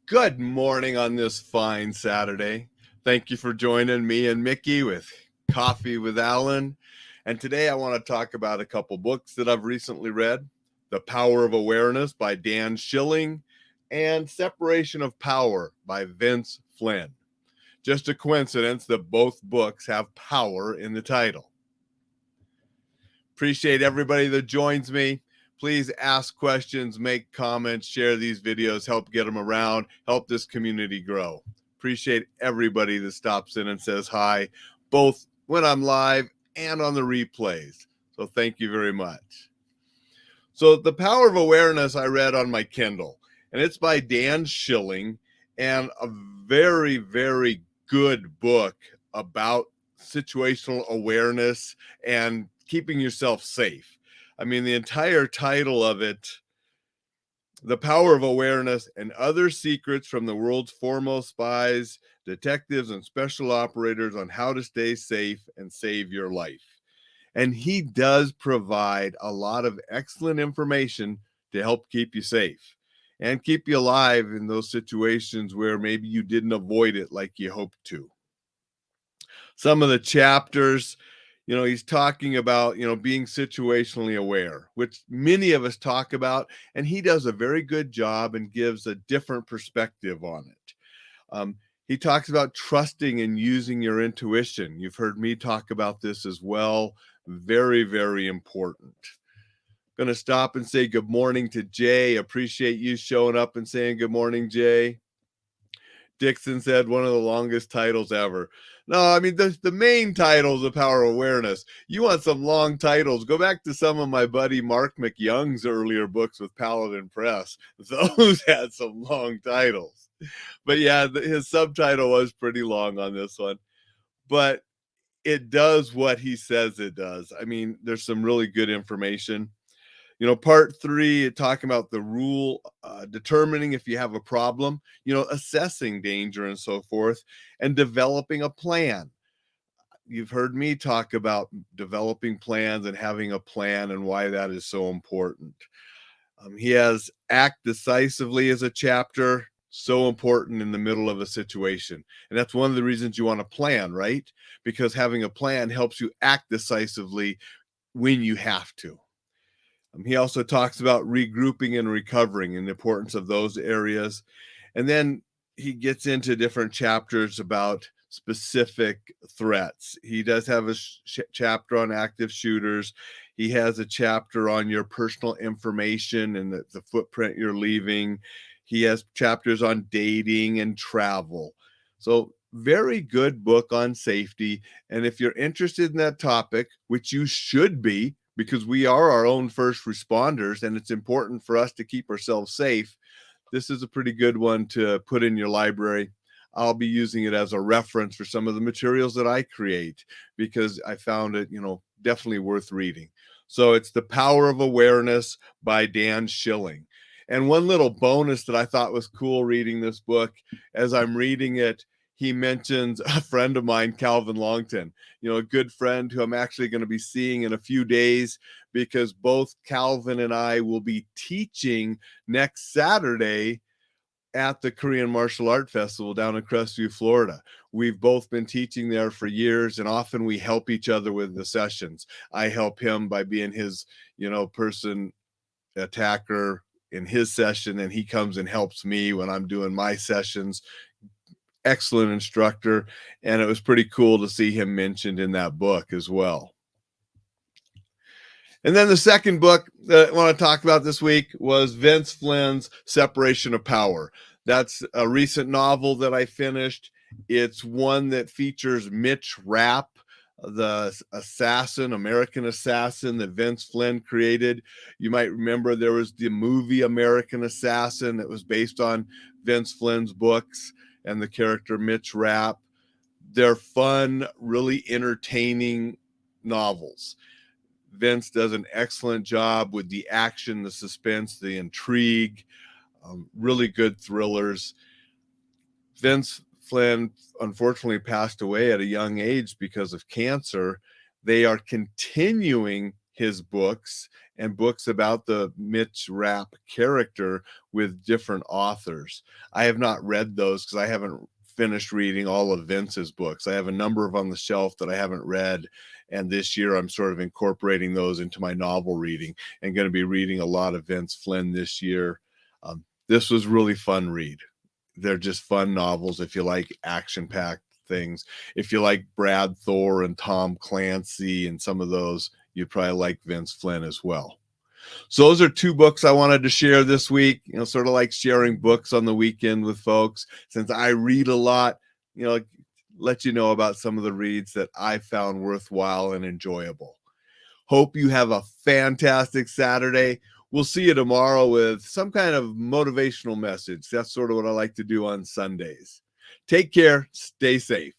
Good morning on this fine Saturday. Thank you for joining me and Mickey with Coffee with Alain. And today I want to talk about a couple books that I've recently read. The Power of Awareness by Dan Schilling and Separation of Power by Vince Flynn. Just a coincidence that both books have power in the title. Appreciate everybody that joins me. Please ask questions, make comments, share these videos, help get them around, help this community grow. Appreciate everybody that stops in and says hi, both when I'm live and on the replays. So thank you very much. So The Power of Awareness I read on my Kindle, and it's by Dan Schilling, and a very, very good book about situational awareness and keeping yourself safe. I mean, the entire title of it, The Power of Awareness and Other Secrets from the World's Foremost Spies, Detectives, and Special Operators on How to Stay Safe and Save Your Life. And he does provide a lot of excellent information to help keep you safe and keep you alive in those situations where maybe you didn't avoid it like you hoped to. Some of the chapters, he's talking about, being situationally aware, which many of us talk about, and he does a very good job and gives a different perspective on it. He talks about trusting and using your intuition. You've heard me talk about this as well. Very, very important. Going to stop and say good morning to Jay. Appreciate you showing up and saying good morning, Jay. Dixon said one of the longest titles ever. No, I mean, the main titles of Power Awareness. You want some long titles, go back to some of my buddy Mark McYoung's earlier books with Paladin Press. Those had some long titles. But yeah, his subtitle was pretty long on this one. But it does what he says it does. I mean, there's some really good information. Part 3, talking about the rule, determining if you have a problem, assessing danger and so forth, and developing a plan. You've heard me talk about developing plans and having a plan and why that is so important. He has act decisively as a chapter, so important in the middle of a situation. And that's one of the reasons you want a plan, right? Because having a plan helps you act decisively when you have to. He also talks about regrouping and recovering and the importance of those areas. And then he gets into different chapters about specific threats. He does have a chapter on active shooters. He has a chapter on your personal information and the footprint you're leaving. He has chapters on dating and travel. So very good book on safety. And if you're interested in that topic, which you should be, because we are our own first responders and it's important for us to keep ourselves safe, this is a pretty good one to put in your library. I'll be using it as a reference for some of the materials that I create because I found it, definitely worth reading. So it's The Power of Awareness by Dan Schilling. And one little bonus that I thought was cool reading this book, as I'm reading it, he mentions a friend of mine, Calvin Longton, a good friend who I'm actually going to be seeing in a few days because both Calvin and I will be teaching next Saturday at the Korean Martial Art Festival down in Crestview, Florida. We've both been teaching there for years, and often we help each other with the sessions. I help him by being his, person attacker in his session, and he comes and helps me when I'm doing my sessions. Excellent instructor, and it was pretty cool to see him mentioned in that book as well. And then the second book that I want to talk about this week was Vince Flynn's Separation of Power. That's a recent novel that I finished. It's one that features Mitch Rapp, the assassin, American assassin that Vince Flynn created. You might remember there was the movie American Assassin that was based on Vince Flynn's books and the character Mitch Rapp. They're fun, really entertaining novels. Vince does an excellent job with the action, the suspense, the intrigue, really good thrillers. Vince Flynn unfortunately passed away at a young age because of cancer. They are continuing his books and books about the Mitch Rapp character with different authors. I have not read those because I haven't finished reading all of Vince's books. I have a number of on the shelf that I haven't read, and this year I'm sort of incorporating those into my novel reading and going to be reading a lot of Vince Flynn this year. This was really fun read. They're just fun novels if you like action-packed things. If you like Brad Thor and Tom Clancy and some of those, you'd probably like Vince Flynn as well. So those are two books I wanted to share this week, sort of like sharing books on the weekend with folks. Since I read a lot, let you know about some of the reads that I found worthwhile and enjoyable. Hope you have a fantastic Saturday. We'll see you tomorrow with some kind of motivational message. That's sort of what I like to do on Sundays. Take care. Stay safe.